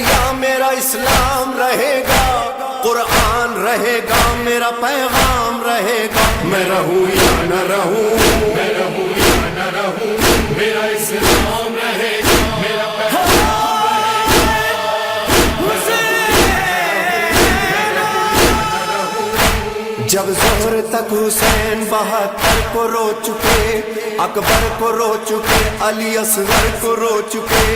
یا میرا اسلام رہے گا، قرآن رہے گا، میرا پیغام رہے گا، میں رہوں یا نہ رہوں، میں رہوں یا نہ رہوں، میرا اسلام رہے گا، میرا پیغام رہے گا۔ جب ظہر تک حسین 72 کو رو چکے، اکبر کو رو چکے، علی اصغر کو رو چکے،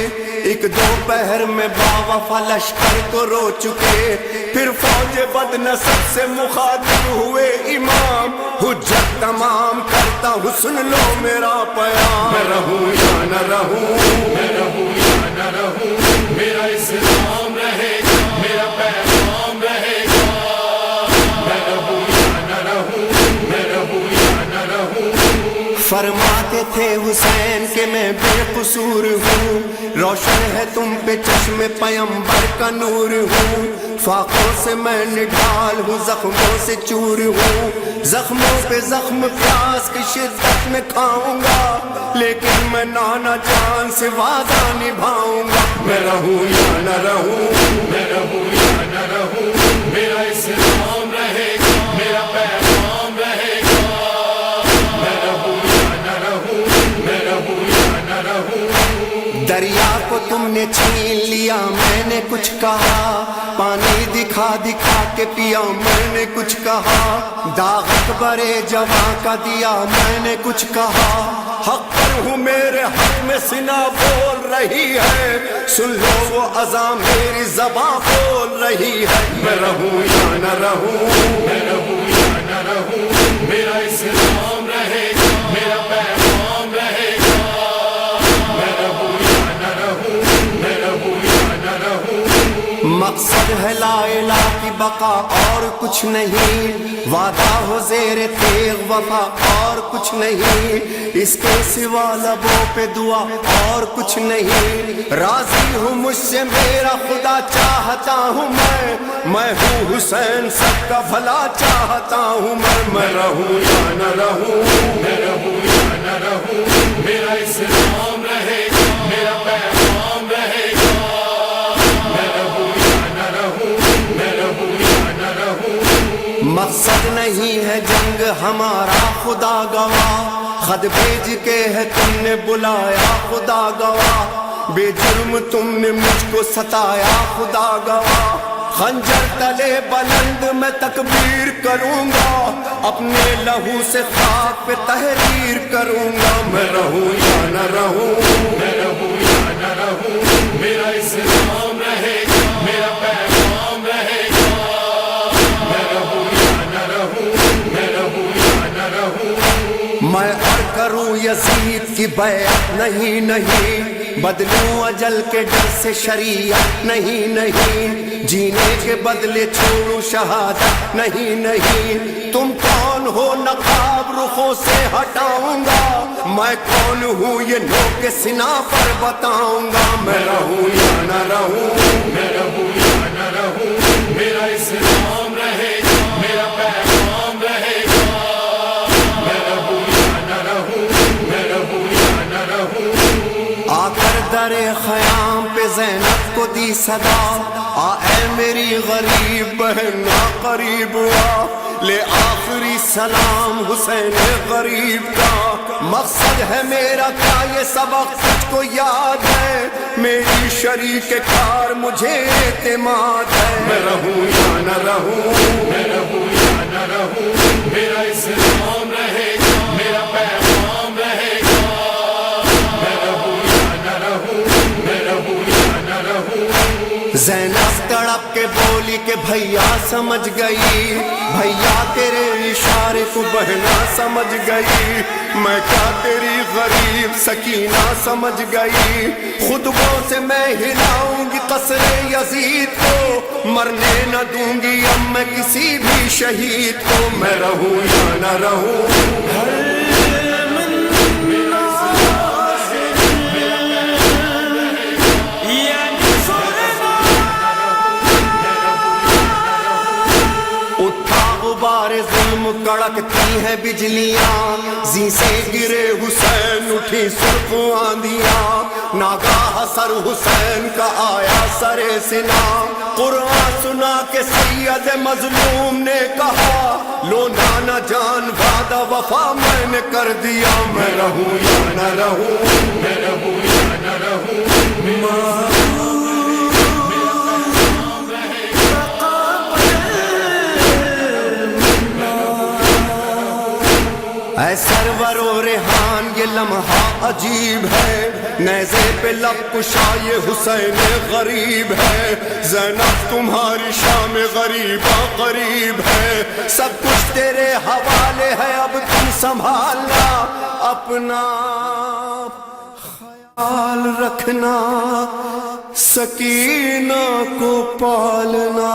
ایک دوپہر میں باوفا لشکر کو رو چکے، پھر فوج بد نصب سے مخاطب ہوئے امام، حجت تمام کرتا ہوں سن لو میرا پیام، میں رہوں یا نہ رہوں، میں رہوں یا نہ رہوں، میرا اسلام رہے گا، میرا پیغام رہے گا، میں رہوں یا نہ رہوں، میں رہوں یا نہ رہوں۔ فرماتے تھے حسین کہ میں بے قصور ہوں، روشن ہے تم پہ چشم پیمبر کا نور ہوں، فاقوں سے میں نڈھال ہوں، زخموں سے چور ہوں، زخموں پہ زخم پیاس کی شدت میں کھاؤں گا، لیکن میں نانا جان سے وعدہ نبھاؤں گا، میں رہوں یا نہ رہوں، میں رہوں یا نہ رہوں، میرا اسلام رہے گا، میرا پیغام رہے گا، میں رہوں یا نہ رہوں، میں رہوں یا نہ رہوں۔ دریا کو تم نے چھین لیا میں نے کچھ کہا، پانی دکھا دکھا کے پیا میں نے کچھ کہا، داغ اکبر جواں کا دیا میں نے کچھ کہا، حق پر ہوں میرے حق میں سنا بول رہی ہے، سن لو وہ اذان میری زباں بول رہی ہے، میں رہوں یا نہ رہوں، میں رہوں یا نہ رہوں، میرا اسلام رہے گا، میرا پیغام رہے گا، میں رہوں یا نہ رہوں، میں رہوں یا نہ رہوں۔ مقصد ہے لا الہ کی بقا اور کچھ نہیں، وعدہ ہو زیر تیغ وفا اور کچھ نہیں، اس کے سوا لبوں پہ دعا اور کچھ نہیں، راضی ہوں مجھ سے میرا خدا چاہتا ہوں میں ہوں حسین سب کا بھلا چاہتا ہوں میں رہوں یا نہ رہوں، میں رہوں یا نہ رہوں، میرا اسلام رہے گا، میرا پیغام رہے گا، میں رہوں یا نہ رہوں، میں رہوں یا نہ رہوں۔ مقصد نہیں ہے جنگ ہمارا خدا گواہ، خط بھیج کے ہے تم نے بلایا خدا گواہ، بے جرم تم نے مجھ کو ستایا خدا گواہ، خنجر تلے بلند میں تکبیر کروں گا، اپنے لہو سے خاک پہ تحریر کروں گا، میں رہوں یا نہ رہوں، میں رہوں یا نہ رہوں، میرا اسلام رہے گا، میرا پیغام رہے گا، میں رہوں یا نہ رہوں، میں رہوں یا نہ رہوں۔ میں اور کروں یزید کی بیعت نہیں نہیں، بدلوں اجل کے ڈر سے شریعت نہیں نہیں، جینے کے بدلے چھوڑوں شہادت نہیں نہیں، تم کون ہو نقاب رخوں سے ہٹاؤں گا، میں کون ہوں یہ نوک سنا پر بتاؤں گا، میں رہوں یا نہ رہوں، میں رہوں یا نہ رہوں، میرا اسلام رہے گا، میرا پیغام رہے گا، میں رہوں یا نہ رہوں، میں رہوں یا نہ رہوں۔ آ کر در خیام پہ زینب کو دی صدا، آ اے میری غریب بہن آ قریب آ، لے آخری سلام حسین غریب کا، مقصد ہے میرا کیا یہ سبق تجھ کو یاد ہے، میری شریک کار مجھے اعتماد ہے، میں رہوں یا نہ رہوں، میں رہوں یا نہ رہوں، میرا اسلام رہے گا، میرا پیغام رہے گا، میں رہوں یا نہ رہوں، میں رہوں یا نہ رہوں۔ زینب تڑپ کے بولی کہ بھیا سمجھ گئی، بھیا تیرے اشارے کو بہنا سمجھ گئی، میں کیا تیری غریب سکینہ سمجھ گئی، خطبوں سے میں ہلاؤں گی قصر یزید کو، مرنے نہ دوں گی اب میں کسی بھی شہید کو، میں رہوں یا نہ رہوں۔ بار ظلم کڑکتی ہیں بجلیاں، زی سے گرے حسین اٹھی سرخ آندیاں، ناگاہ سر حسین کا آیا سر سنا، قرآن سنا کے سید مظلوم نے کہا، لو نانا جان وعدہ وفا میں نے کر دیا، میں رہوں یا نہ رہوں، میں رہوں یا نہ رہوں، اے سرور و ریحان یہ لمحہ عجیب ہے، نیزے پہ لب کشا یہ حسین غریب ہے، زینب تمہاری شام غریبہ قریب ہے، سب کچھ تیرے حوالے ہے اب تم سنبھالنا، اپنا خیال رکھنا، سکینہ کو پالنا۔